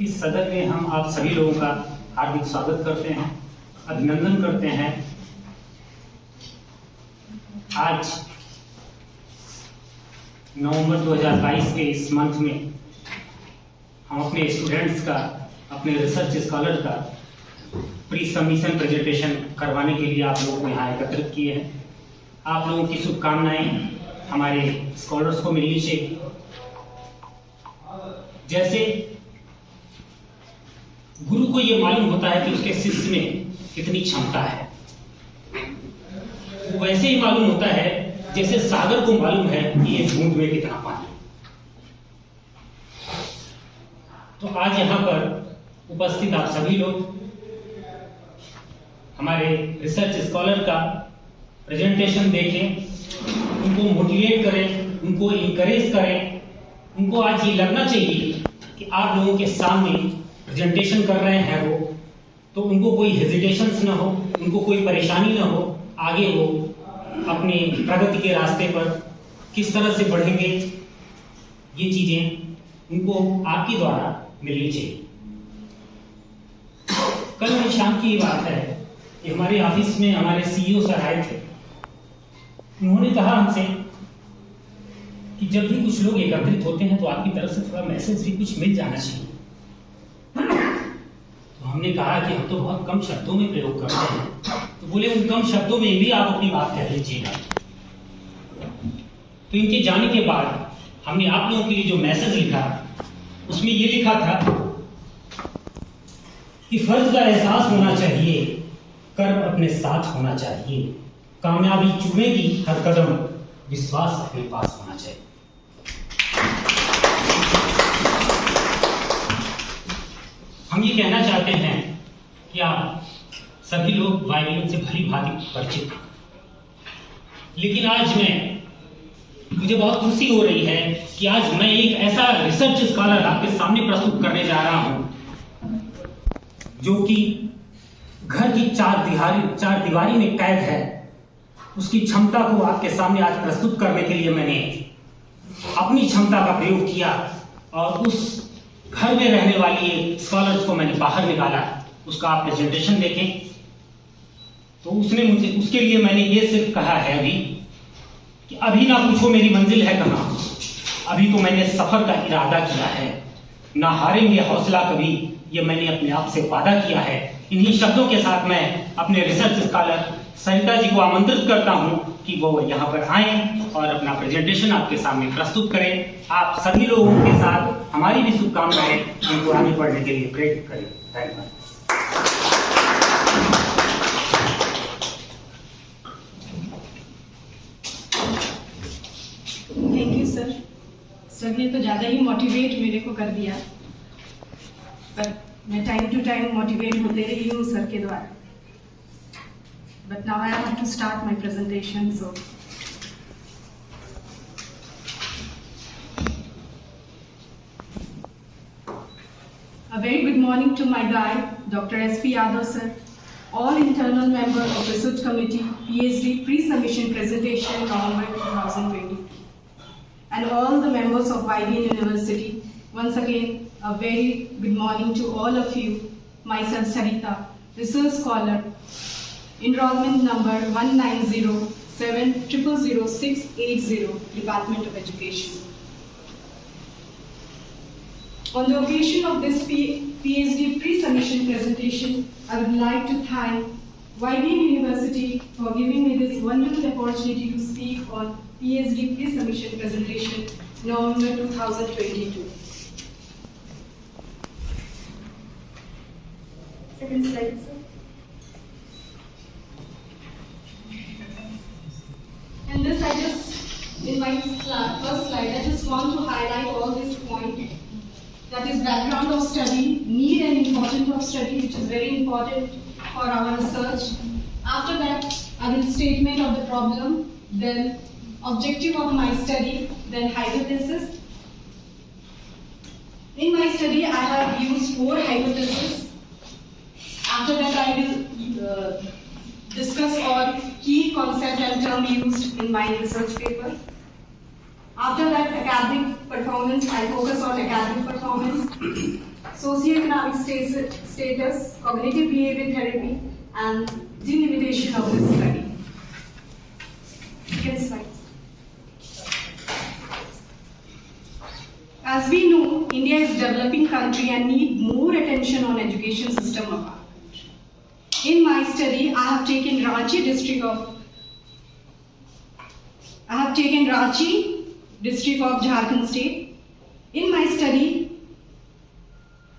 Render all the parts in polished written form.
इस सदन में हम आप सभी लोगों का हार्दिक स्वागत करते हैं, अभिनंदन करते हैं। आज नवंबर 2022 के इस मंथ में हम अपने स्टूडेंट्स का, अपने रिसर्च स्कॉलर का प्री सबमिशन प्रेजेंटेशन करवाने के लिए आप लोगों को यहाँ एकत्रित किए हैं। आप लोगों की शुभकामनाएं हमारे स्कॉलर्स को मिलनी चाहिए। जैसे गुरु को ये मालूम होता है कि उसके शिष्य में कितनी क्षमता है, वैसे ही मालूम होता है जैसे सागर को मालूम है कि ये बूंद में कितना पानी। तो आज यहाँ पर उपस्थित आप सभी लोग हमारे रिसर्च स्कॉलर का प्रेजेंटेशन देखें, उनको मोटिवेट करें, उनको इंकरेज करें। उनको आज ये लगना चाहिए कि आप लोगों के सामने प्रेजेंटेशन कर रहे हैं वो, तो उनको कोई हेजिटेशंस ना हो, उनको कोई परेशानी ना हो। आगे वो अपने प्रगति के रास्ते पर किस तरह से बढ़ेंगे, ये चीजें उनको आपके द्वारा मिलनी चाहिए। कल शाम की ये बात है कि हमारे ऑफिस में हमारे सीईओ सर आए थे। उन्होंने कहा हमसे कि जब भी कुछ लोग एकत्रित होते हैं तो आपकी तरफ से थोड़ा मैसेज भी कुछ मिल जाना चाहिए। तो हमने कहा कि हम तो बहुत कम शब्दों में प्रयोग करते हैं। तो बोले उन कम शब्दों में भी आप अपनी बात कह लीजिएगा। तो इनके जाने के बाद हमने आप लोगों के लिए जो मैसेज लिखा, उसमें ये लिखा था कि फर्ज का एहसास होना चाहिए, कर्म अपने साथ होना चाहिए, कामयाबी चूमेगी हर कदम, विश्वास अपने पास होना चाहिए। हम ये कहना चाहते हैं कि आप सभी लोग वायलिन से भली भांति परिचित हैं, लेकिन आज मुझे बहुत खुशी हो रही है कि आज मैं एक ऐसा रिसर्च स्कॉलर आपके सामने प्रस्तुत करने जा रहा हूं जो कि घर की चार दीवारी में कैद है। उसकी क्षमता को आपके सामने आज प्रस्तुत करने के लिए मैंने अपनी क्षमता का प्रयोग किया और उस घर में रहने वाली स्कॉलर्स को मैंने बाहर निकाला। उसका आप प्रेजेंटेशन देखें तो उसके लिए मैंने ये सिर्फ कहा है अभी कि अभी ना पूछो मेरी मंजिल है कहाँ, अभी तो मैंने सफर का इरादा किया है, ना हारेंगे हौसला कभी, ये मैंने अपने आप से वादा किया है। इन्हीं शब्दों के साथ मैं अपने रिसर्च स्कॉलर सरिता जी को आमंत्रित करता हूं कि वो यहाँ पर आएं और अपना प्रेजेंटेशन आपके सामने प्रस्तुत करें। आप सभी लोगों के साथ हमारी भी शुभकामनाएं उनको आगे बढ़ने के लिए प्रेरित करें। धन्यवाद। Thank you sir. सर ने तो ज़्यादा ही मोटिवेट मेरे को कर दिया, पर मैं टाइम टू टाइम मोटिवेट होते रही हूँ सर के द्वारा। But now I have to start my presentation. So, a very good morning to my guide, Dr. S.P. Yadav sir, all internal members of Research Committee, PhD pre-submission presentation November 2020, and all the members of YBN University. Once again, a very good morning to all of you. Myself, Sarita, research scholar. Enrollment number 190700680, Department of Education. On the occasion of this PhD pre-submission presentation, I would like to thank YBN University for giving me this wonderful opportunity to speak on PhD pre-submission presentation, November 2022. Second slide, sir. And this in my first slide, I just want to highlight all these points. That is background of study, need and importance of study, which is very important for our research. After that, I will statement of the problem, then objective of my study, then hypothesis. In my study, I have used 4 hypotheses. After that, I will discuss all key concept and term used in my research paper. After that, academic performance, I focus on academic performance. socioeconomic status, cognitive behavior therapy, and delimitation of this study. Second slide. As we know, India is a developing country and need more attention on education system of our country. In my study, I have taken Ranchi district of Jharkhand state. In my study,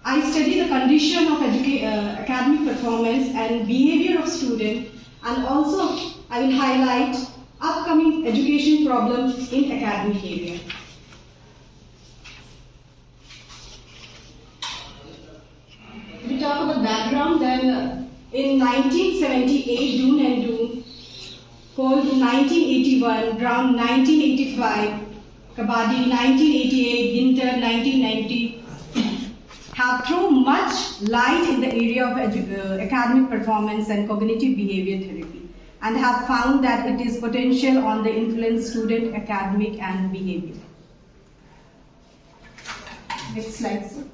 I study the condition of academic performance and behavior of students, and also I will highlight upcoming education problems in academic area. We talk about background, then in 1978, Doon and Doon, Cole 1981, Brown 1985, Kabaddi 1988, Ginter 1990, have thrown much light in the area of academic performance and cognitive behavior therapy, and have found that it is potential on the influence student academic and behavior. Next slide, sir.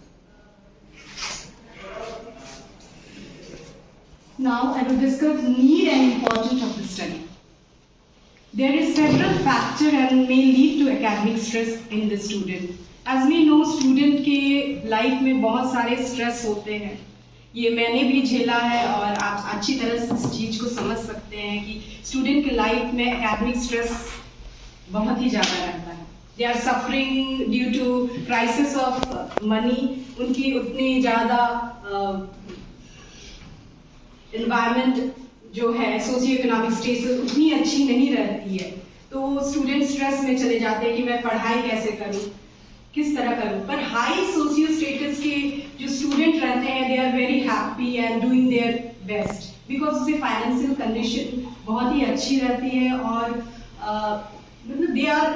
Now I will discuss need and importance of the study. There is several factors and may lead to academic stress in the student. As we know, student के life में बहुत सारे stress होते हैं. ये मैंने भी झेला है और आप अच्छी तरह से इस चीज को समझ सकते हैं कि स्टूडेंट के लाइफ में एकेडमिक स्ट्रेस बहुत ही ज़्यादा रहता है. They are suffering due to crisis of money. उनकी उतनी ज़्यादा environment जो है सोशियो इकोनॉमिक स्टेटस उतनी अच्छी नहीं रहती है, तो स्टूडेंट स्ट्रेस में चले जाते हैं कि मैं पढ़ाई कैसे करूं, किस तरह करूं. पर हाई सोशियो स्टेटस के जो स्टूडेंट रहते हैं, they are very happy and doing their best, because उसे फाइनेंशियल कंडीशन बहुत ही अच्छी रहती है और they are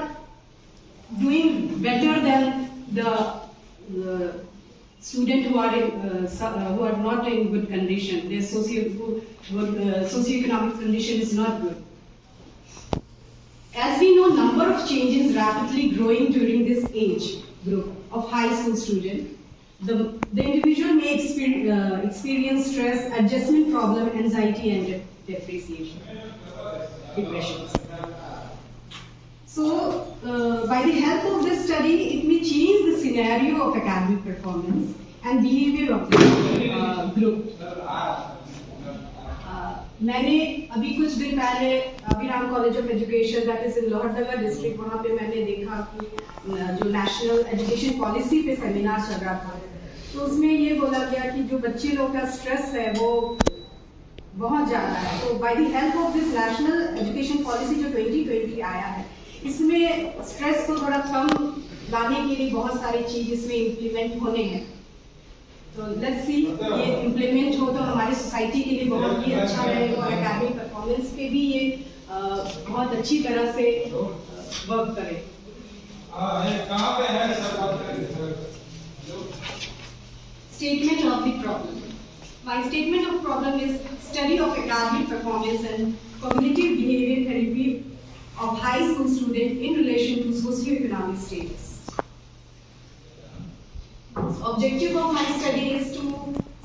doing better than the student who are not in good condition. Their socioeconomic condition is not good. As we know, number of changes rapidly growing during this age group of high school student. The individual may experience stress, adjustment problem, anxiety, and depression. So, by the help of this study, it may change the scenario of academic performance and behavior of the group. मैंने अभी कुछ दिन पहले Abhiram college of education that is in Lohardaga district, वहाँ पे मैंने देखा कि जो नेशनल एजुकेशन पॉलिसी पे सेमिनार चल रहा था, तो उसमें ये बोला गया कि जो बच्चे लोग का स्ट्रेस है वो बहुत ज़्यादा है. तो by the help of this national education policy जो 2020 आया है, इसमें स्ट्रेस को थोड़ा कम लाने के लिए बहुत सारी चीज इसमें इम्प्लीमेंट होने हैं. तो लेट्स सी ये इम्प्लीमेंट हो तो हमारी सोसाइटी के लिए बहुत ही अच्छा रहेगा और एकेडमिक परफॉर्मेंस पे भी ये बहुत अच्छी तरह से वर्क करे. Statement of the problem. My statement of problem is study of academic performance and cognitive behavior therapy of high school student in relation to socio-economic status. Objective of my study is to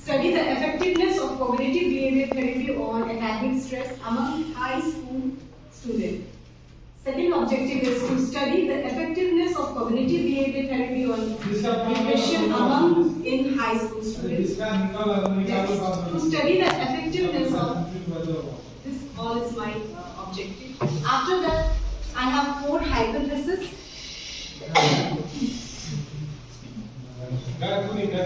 study the effectiveness of cognitive behavior therapy on academic stress among high school students. Second objective is to study the effectiveness of cognitive behavior therapy on depression among high school students. Next, to study the effectiveness of this all is my objective. After that, I have 4 hypotheses.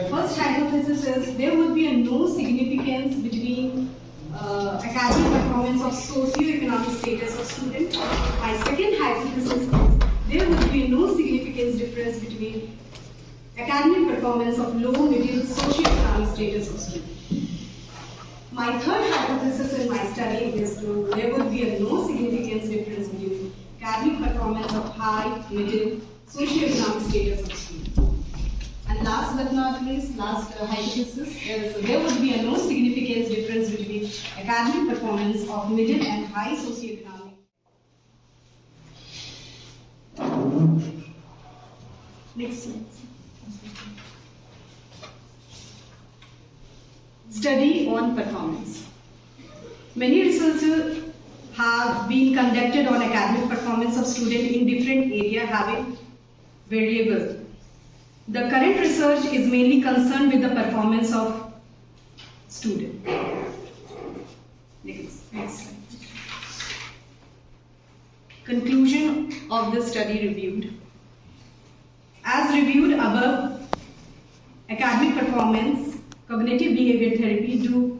First hypothesis is there would be a no significance between academic performance of socio-economic status of student. My second hypothesis is there would be no significance difference between academic performance of low, middle, socio-economic status of student. My third hypothesis in my study is there would be a no significance difference between academic performance of high, middle, socio-economic status of student. And last but not least, last hypothesis is there would be a no significance difference between academic performance of middle and high socio-economic. Next slide. study on performance. Many researches have been conducted on academic performance of students in different areas having variable. The current research is mainly concerned with the performance of student. Next slide. Conclusion of the study reviewed. As reviewed above, academic performance, cognitive behavior therapy do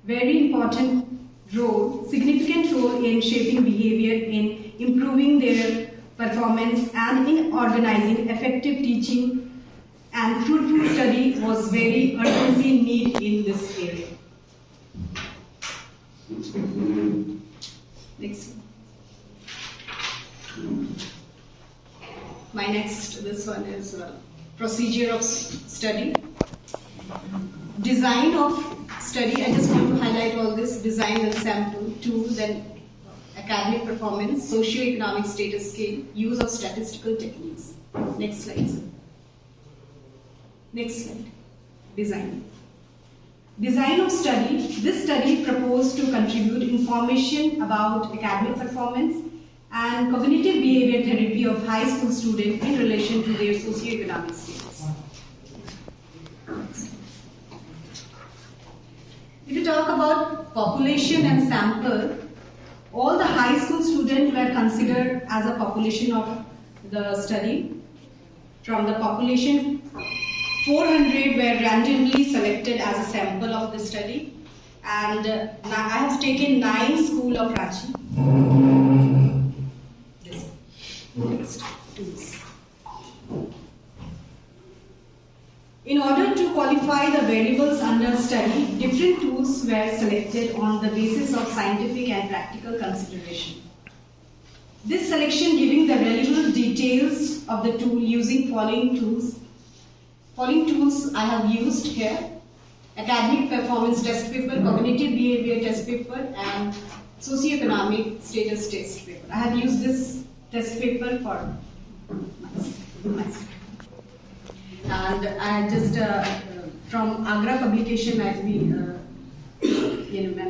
very important role, significant role in shaping behavior, in improving their performance and in organizing effective teaching, and fruitful study was very urgently needed in this area. Next. This one is procedure of study. Design of study, I just want to highlight all this: design and sample. 2, then academic performance, socio-economic status scale, use of statistical techniques. Next slide. Next slide. Design. Design of study. This study proposed to contribute information about academic performance and cognitive behavior therapy of high school students in relation to their socio-economic status. If you talk about population and sample, all the high school students were considered as a population of the study. From the population, 400 were randomly selected as a sample of the study, and I have taken 9 schools of Ranchi. Next, tools. In order to qualify the variables under study, different tools were selected on the basis of scientific and practical consideration. This selection giving the relevant details of the tool using following tools. Following tools I have used here: academic performance test paper, cognitive behavior test paper, and socioeconomic status test paper. I have used this test paper for myself. And I just from Agra publication मैंने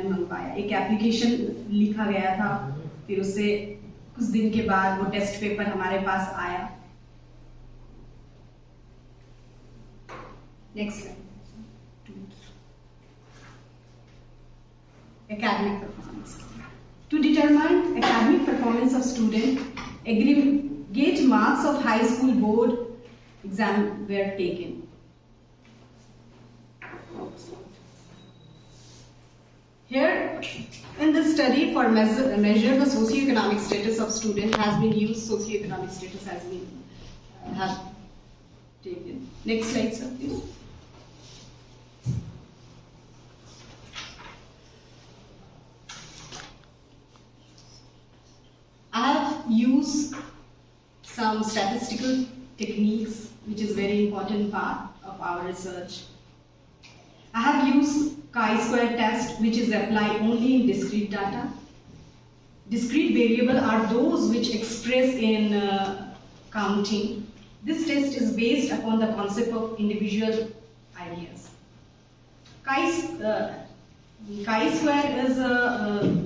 मंगवाया. एक application लिखा गया था, फिर उससे कुछ दिन के बाद वो टेस्ट पेपर हमारे पास आया. Next slide. Academic performance. To determine academic performance of student, aggregate marks of high school board exam were taken. Here, in this study, for measure the socioeconomic status of student has been used. Socioeconomic status has been have taken. Next slide, sir, please. I have used some statistical techniques, which is very important part of our research. I have used chi-square test, which is applied only in discrete data. Discrete variables are those which express in counting. This test is based upon the concept of individual ideas. Chi-square is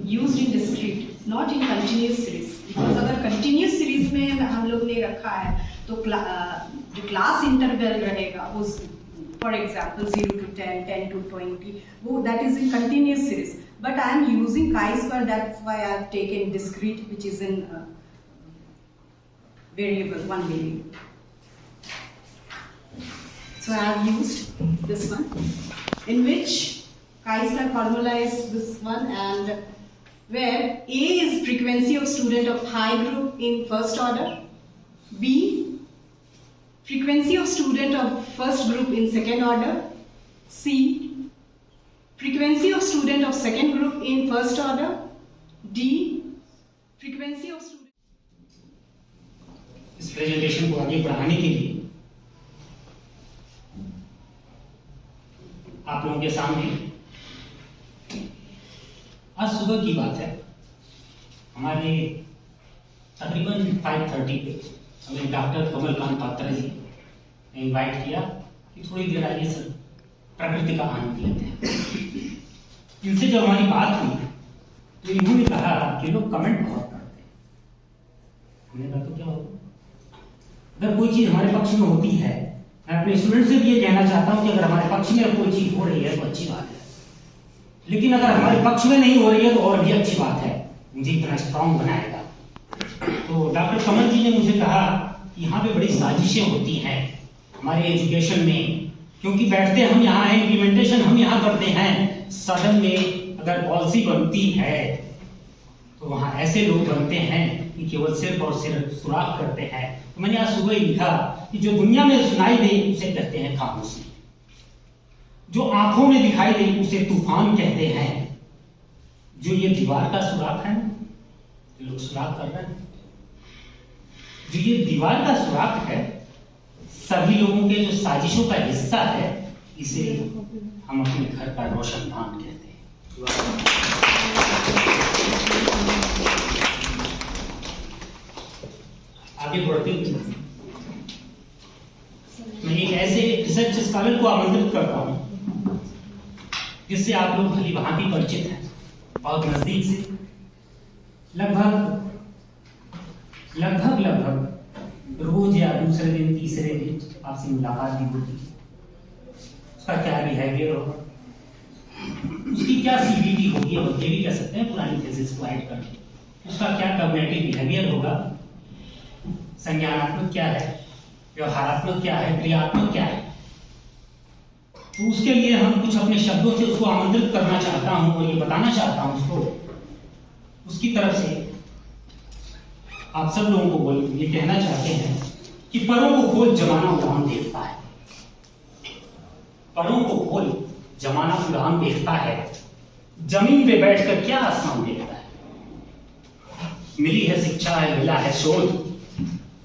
used in discrete, not in continuous series. Because अगर continuous series में हम लोग ने रखा है, तो जो class interval रहेगा, उस for example 0 to 10, 10 to 20, that is in continuous series. But I am using chi-square, that's why I have taken discrete, which is in variable, one variable. So I have used this one, in which chi-square formula is this one, and where A is frequency of student of high group in first order, B frequency of student of first group in second order, C frequency of student of second group in first order, D frequency of student. इस presentation को आगे बढ़ाने के लिए आप लोगों के सामने आज सुबह की बात है, हमारे तकरीबन 5:30 पे हमें डॉक्टर कमलकांत पात्रा जी ने इनवाइट किया कि थोड़ी देर आइए सर, प्रकृति का आनंद लेते हैं। इनसे जब हमारी बात हुई तो इन्होंने कहा कि लोग कमेंट बहुत करते हैं। हमने कहा तो क्या होगा, अगर कोई चीज हमारे पक्ष में होती है, मैं अपने स्टूडेंट से भी ये कहना चाहता हूं कि अगर हमारे पक्ष में कोई चीज हो रही है तो अच्छी बात है, लेकिन अगर हमारे पक्ष में नहीं हो रही है तो और भी अच्छी बात है, मुझे इतना स्ट्रांग बनाएगा। तो डॉक्टर कमल जी ने मुझे कहा कि यहाँ पे बड़ी साजिशें होती हैं हमारे एजुकेशन में, क्योंकि बैठते हम यहाँ हैं, इम्प्लीमेंटेशन हम यहाँ करते हैं, सदन में अगर पॉलिसी बनती है तो वहाँ ऐसे लोग बनते हैं कि केवल सिर्फ और सिर्फ सुराख करते हैं। तो मैंने आज सुबह ही लिखा कि जो दुनिया में सुनाई दे उसे कहते हैं खामोशी, जो आंखों में दिखाई दे उसे तूफान कहते हैं। जो ये दीवार का सुराख है, जो लोग सुराख कर रहे हैं, जो ये दीवार का सुराख है, सभी लोगों के जो साजिशों का हिस्सा है, इसे हम अपने घर का रोशनदान कहते हैं। आगे बढ़ते हुए मैं एक ऐसे रिसर्च स्कॉलर को आमंत्रित करता हूं जिससे आप लोग भली भांति परिचित हैं, बहुत नजदीक से, लगभग रोज या दूसरे दिन तीसरे दिन आपसे मुलाकात भी होती है। उसका क्या बिहेवियर होगा, उसकी क्या सीबीटी होगी, और ये भी कह सकते हैं पुरानी थीसिस को ऐड करके, उसका क्या कॉग्निटिव बिहेवियर होगा, संज्ञानात्मक क्या है, व्यवहारात्मक क्या है, क्रियात्मक क्या है। तो उसके लिए हम कुछ अपने शब्दों से उसको आमंत्रित करना चाहता हूं और ये बताना चाहता हूं उसको, उसकी तरफ से आप सब लोगों को ये कहना चाहते हैं कि परों को खोल जमाना उड़ान देखता है, परों को खोल जमाना उड़ान देखता है, जमीन पे बैठकर क्या आसमान देखता है। मिली है शिक्षा है, मिला है शोध,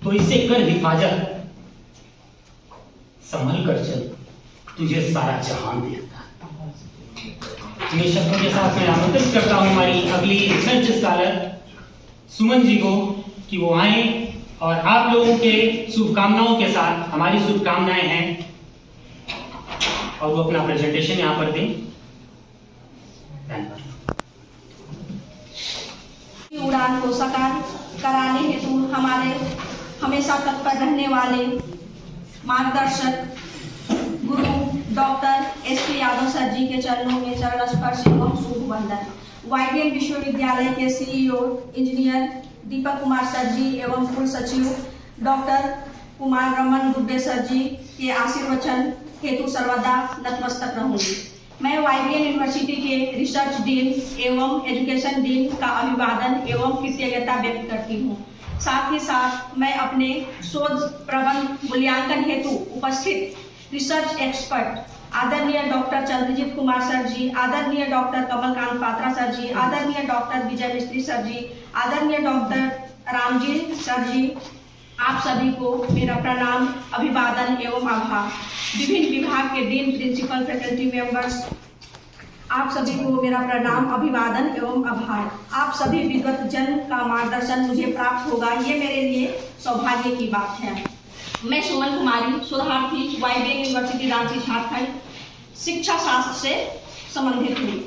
तो इसे कर हिफाजत, संभल कर चल, तुझे सारा जहान देखता है। इन शब्दों के साथ मैं आमंत्रित करता हूं हमारी अगली रिसर्च स्कॉलर सुमन जी को कि वो आए और आप लोगों के शुभकामनाओं के साथ, हमारी शुभकामनाएं हैं, और वो अपना प्रेजेंटेशन यहां पर दें। उड़ान को साकार कराने हेतु हमारे हमेशा तत्पर रहने वाले मार्गदर्शक गुरु डॉक्टर एसपी यादव सर जी के चरणों में चरण स्पर्श एवं शुभ वंदन। वाईवीएन विश्वविद्यालय के CEO engineer Deepak Kumar sir जी एवं कुल सचिव डॉक्टर कुमार रमन गुड्डे सर जी के आशीर्वचन हेतु सर्वदा नतमस्तक रहूंगी। मैं वाईवीएन यूनिवर्सिटी के रिसर्च डीन एवं एजुकेशन डीन का अभिवादन एवं कृतज्ञता व्यक्त करती हूँ। साथ ही साथ मैं अपने शोध प्रबंध मूल्यांकन हेतु उपस्थित रिसर्च एक्सपर्ट आदरणीय डॉक्टर चंद्रजीत कुमार सर जी, आदरणीय डॉक्टर कमलकांत पात्रा सर जी, आदरणीय डॉक्टर विजय मिस्त्री सर जी, आदरणीय डॉक्टर रामजी सर जी, आप सभी को मेरा प्रणाम, अभिवादन एवं आभार। विभिन्न विभाग के डीन, प्रिंसिपल, फैकल्टी मेंबर्स, आप सभी को मेरा प्रणाम, अभिवादन एवं आभार। आप सभी विद्वत जन का मार्गदर्शन मुझे प्राप्त होगा, ये मेरे लिए सौभाग्य की बात है। मैं सुमन कुमारी, शोधार्थी, वाईवीएन यूनिवर्सिटी रांची, झारखंड, शिक्षा शास्त्र से संबंधित हूँ।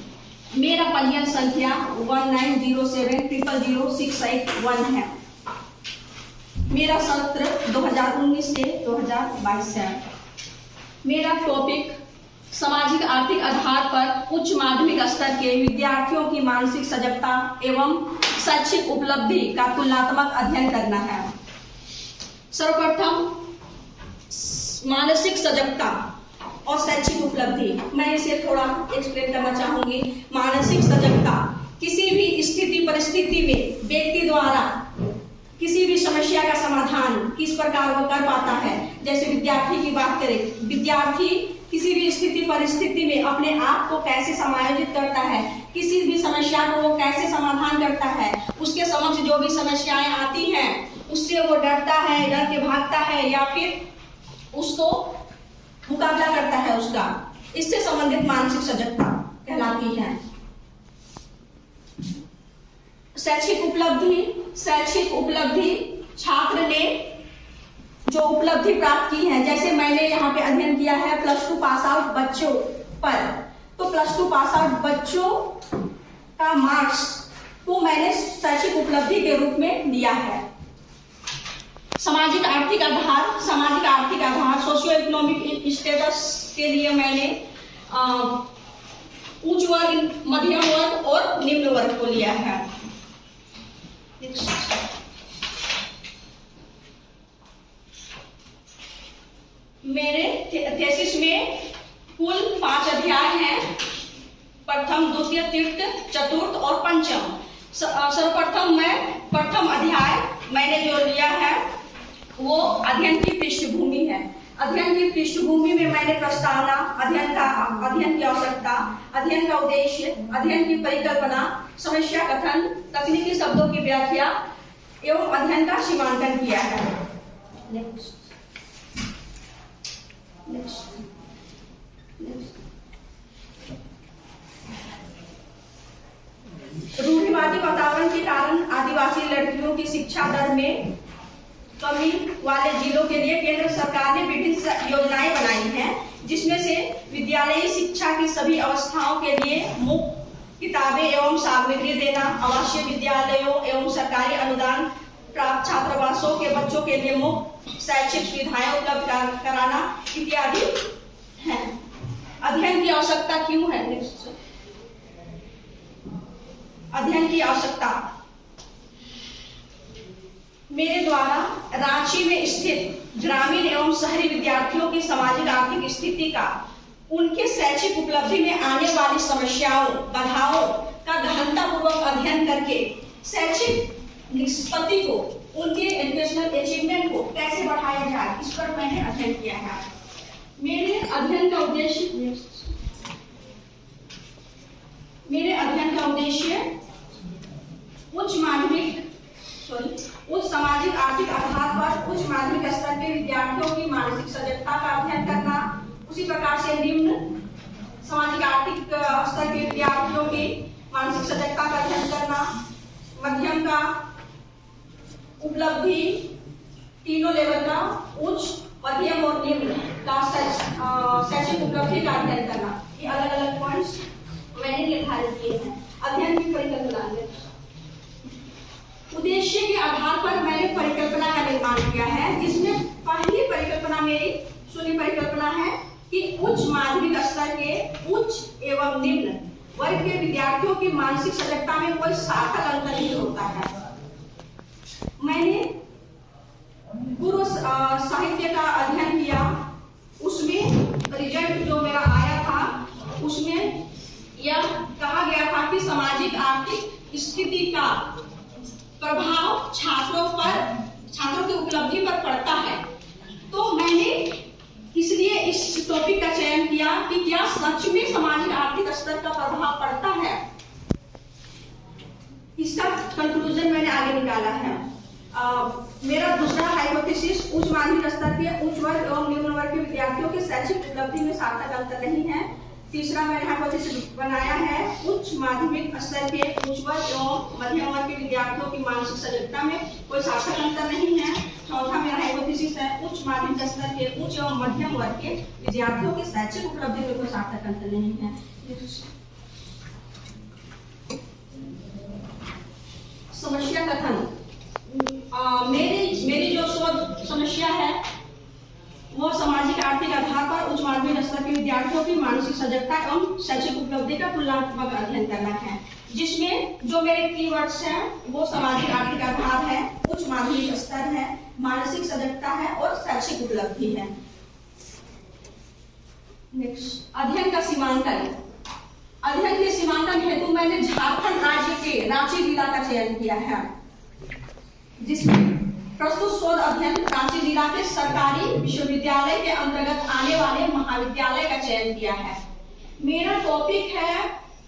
मेरा पंजीयन संख्या 1907000681 है। मेरा सत्र 2019 से 2022 है। मेरा टॉपिक सामाजिक आर्थिक आधार पर उच्च माध्यमिक स्तर के विद्यार्थियों की मानसिक सजगता एवं शैक्षिक उपलब्धि का तुलनात्मक अध्ययन करना है। सर्वप्रथम मानसिक सजगता और शैक्षिक उपलब्धि, मैं इसे थोड़ा एक्सप्लेन करना चाहूंगी। मानसिक सजगता किसी भी स्थिति परिस्थिति में व्यक्ति द्वारा किसी भी समस्या का समाधान किस प्रकार वो कर पाता है। जैसे विद्यार्थी की बात करें, विद्यार्थी किसी भी स्थिति परिस्थिति में अपने आप को कैसे समायोजित करता है, किसी भी समस्या को वो कैसे समाधान करता है, उसके समक्ष जो भी समस्याएं आती हैं उससे वो डरता है, डर के भागता है या फिर उसको मुकाबला करता है उसका, इससे संबंधित मानसिक सजगता कहलाती है। शैक्षिक उपलब्धि छात्र ने जो उपलब्धि प्राप्त की है, जैसे मैंने यहाँ पे अध्ययन किया है, +2 पास आउट बच्चों पर, तो प्लस टू पास आउट बच्चों का मार्क्स को मैंने शैक्षिक उपलब्धि के रूप में दिया है। सामाजिक आर्थिक आधार सोशियो इकोनॉमिक स्टेटस के लिए मैंने उच्च वर्ग, मध्यम वर्ग और निम्न वर्ग को लिया है। मेरे थीसिस में कुल 5 अध्याय हैं, प्रथम, द्वितीय, तृतीय, चतुर्थ और पंचम। सर्वप्रथम प्रथम अध्याय मैंने जो लिया है वो अध्ययन की पृष्ठभूमि है। अध्ययन की पृष्ठभूमि में मैंने प्रस्तावना, अध्ययन की आवश्यकता, अध्ययन का उद्देश्य, अध्ययन की परिकल्पना, समस्या कथन, तकनीकी शब्दों की व्याख्या एवं अध्ययन का सीमांकन किया है। नेक्स्ट। रूढ़िवादी वातावरण के कारण आदिवासी लड़कियों की शिक्षा दर में कमी वाले जिलों के लिए केंद्र सरकार ने विभिन्न योजनाएं बनाई हैं, जिसमें से विद्यालयी शिक्षा की सभी अवस्थाओं के लिए मुफ्त किताबें एवं सामग्री देना, आवासीय विद्यालयों एवं सरकारी अनुदान प्राप्त छात्रावासों के बच्चों के लिए मुफ्त शैक्षिक सुविधाएं उपलब्ध कराना इत्यादि है। अध्ययन की आवश्यकता क्यों है? अध्ययन की आवश्यकता मेरे द्वारा रांची में स्थित ग्रामीण एवं शहरी विद्यार्थियों की सामाजिक आर्थिक स्थिति का, उनके शैक्षिक उपलब्धि में आने वाली समस्याओं, बाधाओं का गहनतापूर्वक अध्ययन करके शैक्षिक निष्पत्ति को, उनके एजुकेशनल अचीवमेंट को कैसे बढ़ाया जाए, इस पर मैंने अध्ययन किया है। मेरे अध्ययन का उद्देश्य उच्च सामाजिक आर्थिक आधार पर उच्च माध्यमिक स्तर के विद्यार्थियों की मानसिक सजगता का अध्ययन करना, उसी प्रकार से निम्न सामाजिक आर्थिक स्तर के विद्यार्थियों की मानसिक सजगता का अध्ययन करना, मध्यम का उपलब्धि, तीनों लेवल का उच्च, मध्यम और निम्न का शैक्षिक उपलब्धि का अध्ययन करना, ये अलग अलग पॉइंट्स मैंने निर्धारित किए हैं। अध्ययन की परिकल्पना, उद्देश्य के आधार पर मैंने परिकल्पना का निर्माण किया है, जिसमें पहली परिकल्पना मेरी सुनी परिकल्पना है कि उच्च माध्यमिक स्तर के उच्च एवं निम्न वर्ग के विद्यार्थियों की मानसिक सजगता में कोई सार्थक अंतर नहीं होता है। मैंने पूर्व साहित्य का अध्ययन किया, उसमें रिजल्ट जो मेरा आया था उसमें यह कहा गया था कि सामाजिक आर्थिक स्थिति का प्रभाव छात्रों की उपलब्धि पर पड़ता है। तो मैंने इसलिए इस टॉपिक का चयन किया कि क्या सच में सामाजिक आर्थिक स्तर का प्रभाव पड़ता है। इसका कंक्लूजन मैंने आगे निकाला है। मेरा दूसरा हाइपोथेसिस उच्च माध्यमिक स्तर के उच्च वर्ग एवं निम्न वर्ग के विद्यार्थियों के शैक्षिक उपलब्धि में सार्थक अंतर नहीं है। तीसरा मैंने हाइपोथेसिस बनाया है उच्च माध्यमिक स्तर के उच्च वर्ग एवं मध्यम वर्ग के विद्यार्थियों की मानसिक सजगता में कोई सार्थक अंतर नहीं है। चौथा मेरा हाइपोथेसिस है उच्च माध्यमिक स्तर के उच्च एवं मध्यम वर्ग के विद्यार्थियों के शैक्षिक उपलब्धि में कोई सार्थक अंतर नहीं है। समस्या कथन, मेरी जो शोध समस्या है वो सामाजिक आर्थिक आधार पर उच्च माध्यमिक स्तर के विद्यार्थियों की मानसिक सजगता एवं शैक्षिक उपलब्धि का तुलनात्मक अध्ययन करना है, जिसमें जो मेरे कीवर्ड्स हैं वो सामाजिक आर्थिक आधार है, उच्च माध्यमिक स्तर है, मानसिक सजगता है और शैक्षिक उपलब्धि है। नेक्स्ट, अध्ययन का सीमांकन। अध्ययन के सीमांकन हेतु मैंने झारखंड राज्य के रांची जिला का चयन किया है, जिसमें प्रस्तुत शोध अध्ययन रांची जिला के सरकारी विश्वविद्यालय के अंतर्गत आने वाले महाविद्यालय का चयन किया है। मेरा टॉपिक है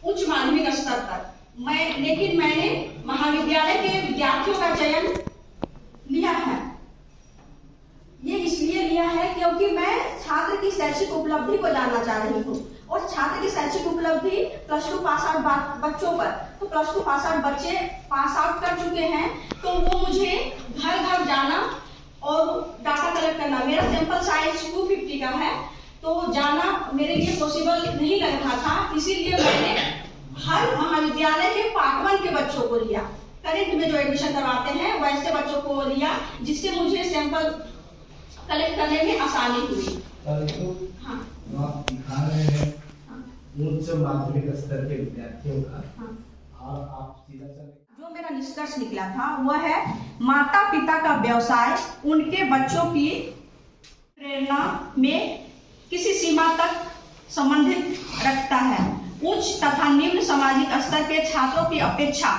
उच्च माध्यमिक स्तर पर, लेकिन मैंने महाविद्यालय के विद्यार्थियों का चयन लिया है। ये इसलिए लिया है क्योंकि मैं छात्र की शैक्षिक उपलब्धि को जानना चाह रही हूँ, और छात्र की शैक्षिक उपलब्धि प्लस टू पास आउट बच्चों पर, तो प्लस टू पास आउट बच्चे पास आउट कर चुके हैं, तो वो मुझे घर घर जाना और डाटा कलेक्ट करना, मेरा सैंपल साइज 250 का है, तो जाना मेरे लिए पॉसिबल नहीं लग करवाते हैं वैसे बच्चों को लिया, जिससे मुझे सैंपल कलेक्ट करने में आसानी हुई। हाँ आप दिखा रहे हैं उच्च माध्यमिक स्तर के विद्यार्थियों का, और आप सीधा जो मेरा निष्कर्ष निकला था वह है माता पिता का व्यवसाय उनके बच्चों की प्रेरणा में किसी सीमा तक संबंधित रखता है। उच्च तथा निम्न सामाजिक स्तर के छात्रों की अपेक्षा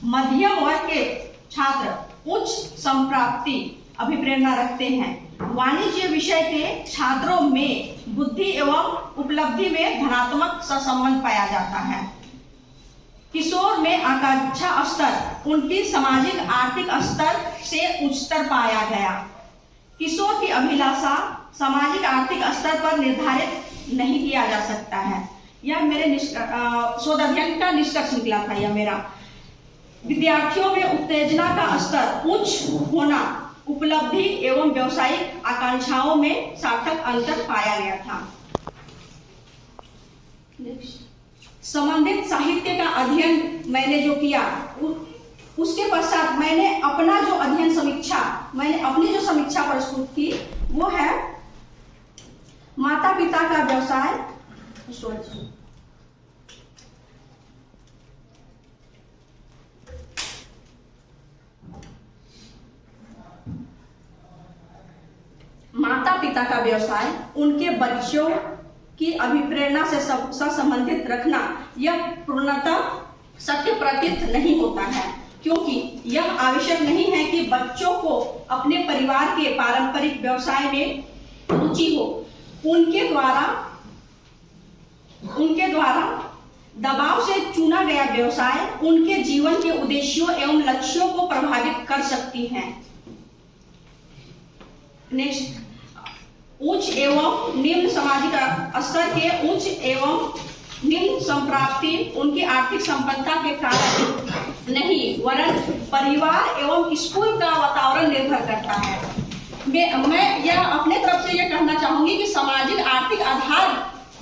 मध्यम वर्ग के छात्र उच्च संप्राप्ति अभिप्रेरणा रखते हैं। वाणिज्य विषय के छात्रों में बुद्धि एवं उपलब्धि में धनात्मक सहसंबंध पाया जाता है। किशोर में आकांक्षा स्तर उनकी सामाजिक आर्थिक स्तर से उच्चतर पाया गया। किशोर की अभिलाषा सामाजिक आर्थिक स्तर पर निर्धारित नहीं किया जा सकता है। यह मेरे शोध अध्ययन का निष्कर्ष निकला था। यह मेरा विद्यार्थियों में उत्तेजना का स्तर उच्च होना, उपलब्धि एवं व्यावसायिक आकांक्षाओं में सार्थक अंतर पाया गया था। संबंधित साहित्य का अध्ययन मैंने जो किया उसके पश्चात मैंने अपना जो अध्ययन समीक्षा, मैंने अपनी जो समीक्षा प्रस्तुत की वो है माता पिता का व्यवसाय। माता पिता का व्यवसाय उनके बच्चों की अभिप्रेरणा से संबंधित रखना यह पूर्णतः सत्य प्रतीत नहीं होता है, क्योंकि यह आवश्यक नहीं है कि बच्चों को अपने परिवार के पारंपरिक व्यवसाय में रुचि हो। उनके द्वारा दबाव से चुना गया व्यवसाय उनके जीवन के उद्देश्यों एवं लक्ष्यों को प्रभावित कर सकती है। नेक्स्ट, उच्च एवं निम्न सामाजिक स्तर के उच्च एवं निम्न संप्राप्ति उनकी आर्थिक संपन्नता के कारण नहीं वरन परिवार एवं स्कूल का वातावरण निर्भर करता है। मैं यह अपने तरफ से यह कहना चाहूंगी कि सामाजिक आर्थिक आधार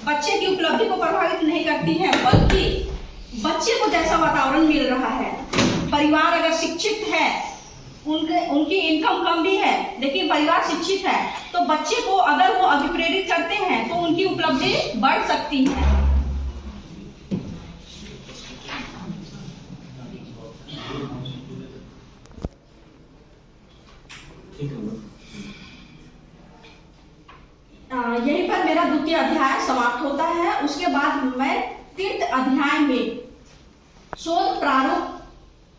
बच्चे की उपलब्धि को प्रभावित नहीं करती है, बल्कि बच्चे को जैसा वातावरण मिल रहा है। परिवार अगर शिक्षित है, उनकी इनकम कम भी है लेकिन परिवार शिक्षित है, तो बच्चे को अगर वो अभिप्रेरित करते हैं तो उनकी उपलब्धि बढ़ सकती है। यहीं पर मेरा द्वितीय अध्याय समाप्त होता है। उसके बाद मैं तृतीय अध्याय में शोध प्रारूप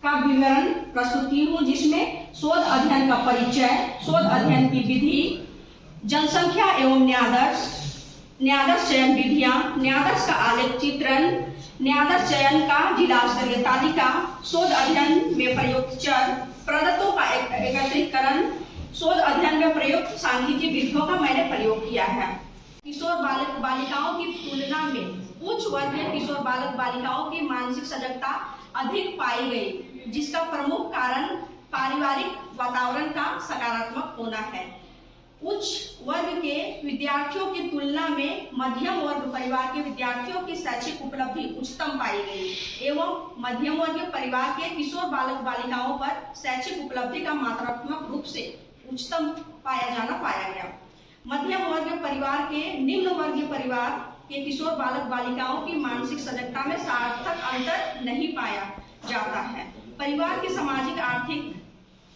का विवरण प्रस्तुत की हूँ, जिसमें शोध अध्ययन का परिचय, शोध अध्ययन की विधि, जनसंख्या एवं न्यायादर्श चयन विधियां, न्यायादर्श का आलेख चित्रण, न्यायादर्श चयन का जिला स्तरीय तालिका, शोध अध्ययन में प्रयुक्त चर, प्रदत्तों का एकत्रीकरण, शोध अध्ययन में प्रयुक्त सांख्यिकी विधियों का मैंने प्रयोग किया है। किशोर बालक बालिकाओं की तुलना में उच्च वर्गीय किशोर बालक बालिकाओं की मानसिक सजगता अधिक पाई गई, जिसका प्रमुख कारण पारिवारिक वातावरण का सकारात्मक होना है। उच्च वर्ग के विद्यार्थियों की तुलना में मध्यम वर्ग परिवार के विद्यार्थियों की शैक्षिक उपलब्धि उच्चतम पाई गई एवं मध्यम वर्गीय परिवार के किशोर बालक बालिकाओं पर शैक्षिक उपलब्धि का मात्रात्मक रूप से उच्चतम पाया गया। मध्यम वर्गीय परिवार के निम्न वर्गीय परिवार के किशोर बालक बालिकाओं की मानसिक सजगता में सार्थक अंतर नहीं पाया जाता है। परिवार की सामाजिक आर्थिक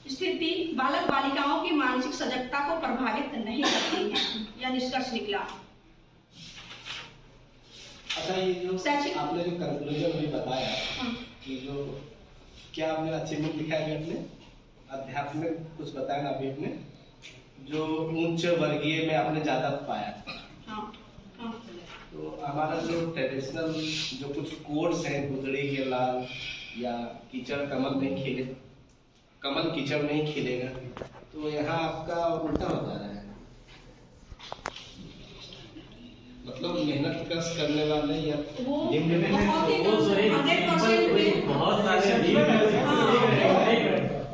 स्थिति बालक बालिकाओं की मानसिक सजगता को प्रभावित नहीं करती है। यह निष्कर्ष निकला। अच्छा, ये जो आपने जो कंक्लूजन भी बताया कि जो क्या आपने अचीवमेंट लिखा है अपने अध्यात्मिक कुछ बताया ना अभी अपने जो उच्च वर्गीय में आपने ज्यादा पाया। तो हमारा जो ट्रेडिशनल जो कुछ कोड्स हैं, गुदड़ी के लाल या कीचड़ कमल नहीं खिले, कमल कीचड़ नहीं खिलेगा, तो यहाँ आपका उल्टा बता रहा है। मतलब मेहनत कश करने वाले या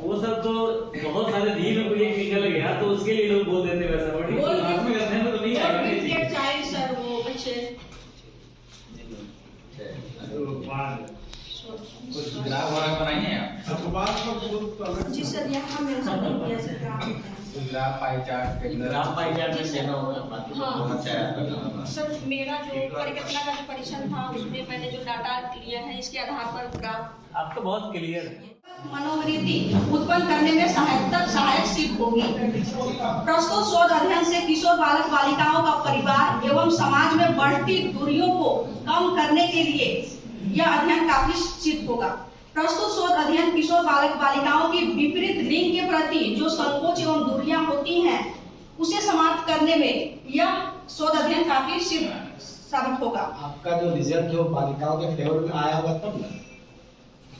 वो सब तो बहुत सारे धी में कोई एक निकल गया तो उसके लिए लोग बोल देते वैसा, बट क्लास में करने में तो नहीं आएगा। चाइल्ड सर वो बच्चे कुछ ग्राफ वगैरह बनाएंगे आप? जी सर, यहाँ मेरे साथ नहीं किया सर ग्राम। ग्राफ पाई चार्ट ग्राम पाई चार्ट में देना होगा, बाकी हाँ। होना चाहिए। सर मेरा जो परिकल्पना का जो परीक्षण था उसमें मैंने जो डाटा लिया है इसके आधार पर ग्राफ आप तो बहुत क्लियर है। मनोवृत्ति उत्पन्न करने में सहायक सिद्ध होगी। प्रस्तुत शोध अध्ययन से किशोर बालक बालिकाओं का परिवार एवं समाज में बढ़ती दूरियों को कम करने के लिए यह अध्ययन काफी सिद्ध होगा। प्रस्तुत शोध अध्ययन किशोर बालक बालिकाओं की विपरीत लिंग के प्रति जो संकोच एवं दूरियां होती हैं उसे समाप्त करने में यह शोध अध्ययन काफी सिद्ध साबित होगा। आपका जो रिजल्ट है वो बालिकाओं के फेवर में आया होगा तब ना?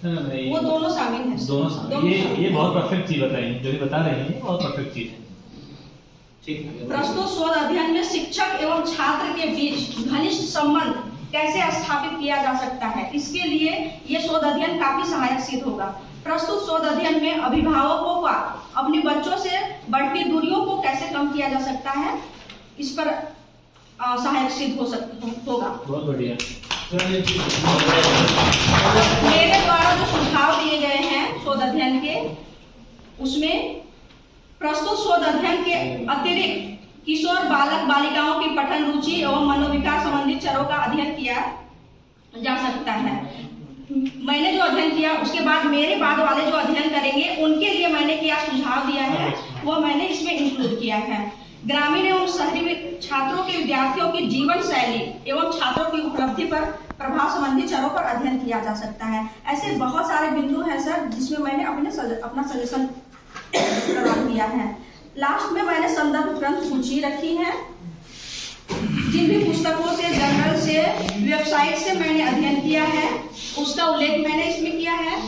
वो दोनों शामिल हैं। दोनों शामिल। ये बहुत परफेक्ट चीज बताई, जो भी बता रहे हैं बहुत परफेक्ट चीज है। ठीक है। प्रस्तुत शोध अध्ययन में शिक्षक एवं छात्र के बीच घनिष्ठ संबंध कैसे स्थापित किया जा सकता है, इसके लिए ये शोध अध्ययन काफी सहायक सिद्ध होगा। प्रस्तुत शोध अध्ययन में अभिभावकों का अपने बच्चों से बढ़ती दूरियों को कैसे कम किया जा सकता है, इस पर सहायक सिद्ध होगा। बहुत बढ़िया। मेरे द्वारा जो सुझाव दिए गए हैं शोध अध्ययन के, उसमें प्रस्तुत शोध अध्ययन के अतिरिक्त किशोर बालक बालिकाओं की पठन रुचि एवं मनोविकास संबंधी चरों का अध्ययन किया जा सकता है। मैंने जो अध्ययन किया उसके बाद मेरे बाद वाले जो अध्ययन करेंगे उनके लिए मैंने क्या सुझाव दिया है वो मैंने इसमें इंक्लूड किया है। ग्रामीण एवं शहरी छात्रों के विद्यार्थियों की जीवन शैली एवं छात्रों की उपलब्धि पर प्रभाव संबंधी चरों पर अध्ययन किया जा सकता है। ऐसे बहुत सारे बिंदु हैं सर जिसमें मैंने अपना सजेशन प्रदान किया है। लास्ट में मैंने संदर्भ ग्रंथ सूची रखी है। जिन भी पुस्तकों से, जर्नल से, वेबसाइट से मैंने अध्ययन किया है उसका उल्लेख मैंने इसमें किया है।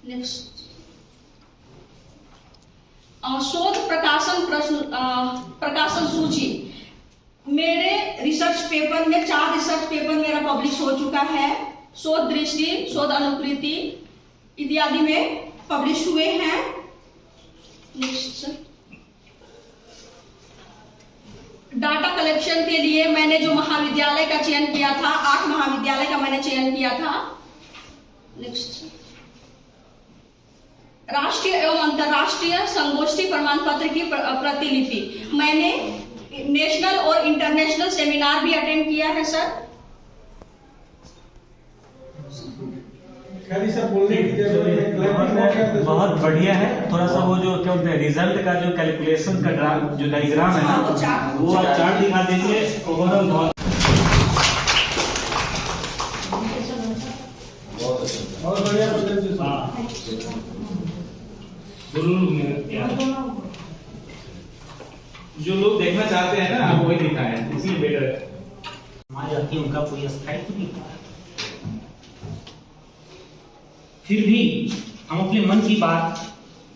नेक्स्ट शोध प्रकाशन सूची। मेरे रिसर्च पेपर में 4 रिसर्च पेपर मेरा पब्लिश हो चुका है। शोध दृष्टि, शोध अनुकृति इत्यादि में पब्लिश हुए हैं। नेक्स्ट डाटा कलेक्शन के लिए मैंने जो महाविद्यालय का चयन किया था, 8 महाविद्यालय का मैंने चयन किया था। नेक्स्ट राष्ट्रीय एवं अंतर्राष्ट्रीय संगोष्ठी प्रमाण पत्र की प्रतिलिपि। मैंने नेशनल और इंटरनेशनल सेमिनार भी अटेंड किया है सर। बहुत बढ़िया है। थोड़ा सा वो जो क्या बोलते हैं रिजल्ट का जो कैलकुलेशन का जो डायग्राम है ना वो आप चार्ट दिखा दीजिए। ओवरऑल बहुत जो लोग देखना चाहते हैं ना आप वही दिखाएं, इसलिए बेटर है। हमारे अति उनका कोई स्थायित्व नहीं था। फिर भी हम अपने मन की बात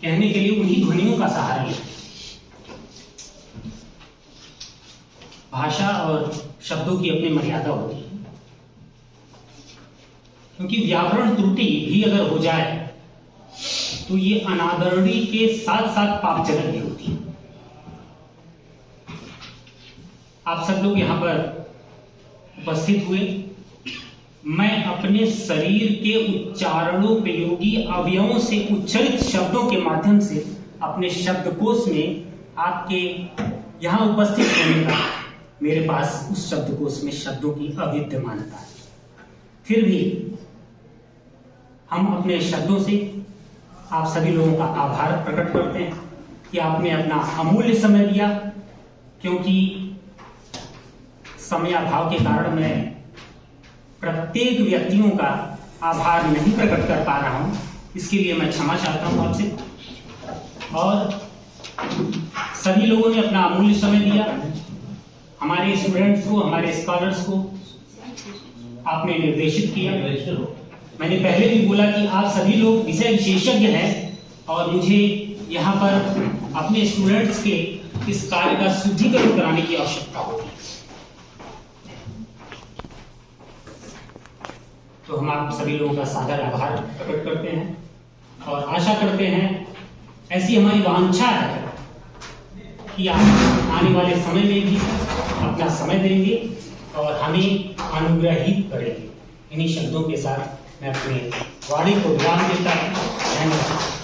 कहने के लिए उन्हीं ध्वनियों का सहारा लेते हैं। भाषा और शब्दों की अपनी मर्यादा होती है, क्योंकि व्याकरण त्रुटि भी अगर हो जाए तो ये अनादरणी के साथ साथ पापजनक भी होती है। आप सब लोग यहाँ पर उपस्थित हुए, मैं अपने शरीर के उच्चारणोपयोगी अवयवों से उच्चरित शब्दों के माध्यम से अपने शब्दकोश में आपके यहाँ उपस्थित होने का मेरे पास उस शब्दकोश में शब्दों की अविद्यमानता है। फिर भी हम अपने शब्दों से आप सभी लोगों का आभार प्रकट करते हैं कि आपने अपना अमूल्य समय दिया, क्योंकि समयाभाव के कारण मैं प्रत्येक व्यक्तियों का आभार नहीं प्रकट कर पा रहा हूं, इसके लिए मैं क्षमा चाहता हूं आपसे। और सभी लोगों ने अपना अमूल्य समय दिया, हमारे स्टूडेंट्स को, हमारे स्कॉलर्स को आपने निर्देशित किया। मैंने पहले भी बोला कि आप सभी लोग विषय विशेषज्ञ हैं और मुझे यहाँ पर अपने स्टूडेंट्स के इस कार्य का शुद्धिकरण कराने की आवश्यकता होगी। तो हम आप सभी लोगों का सादर आभार प्रकट करते हैं और आशा करते हैं, ऐसी हमारी वांछा है कि आप आने वाले समय में भी अपना समय देंगे और हमें अनुग्रहित करेंगे। इन्हीं शब्दों के साथ मैं अपने वाणी को विराम देता है। धन्यवाद।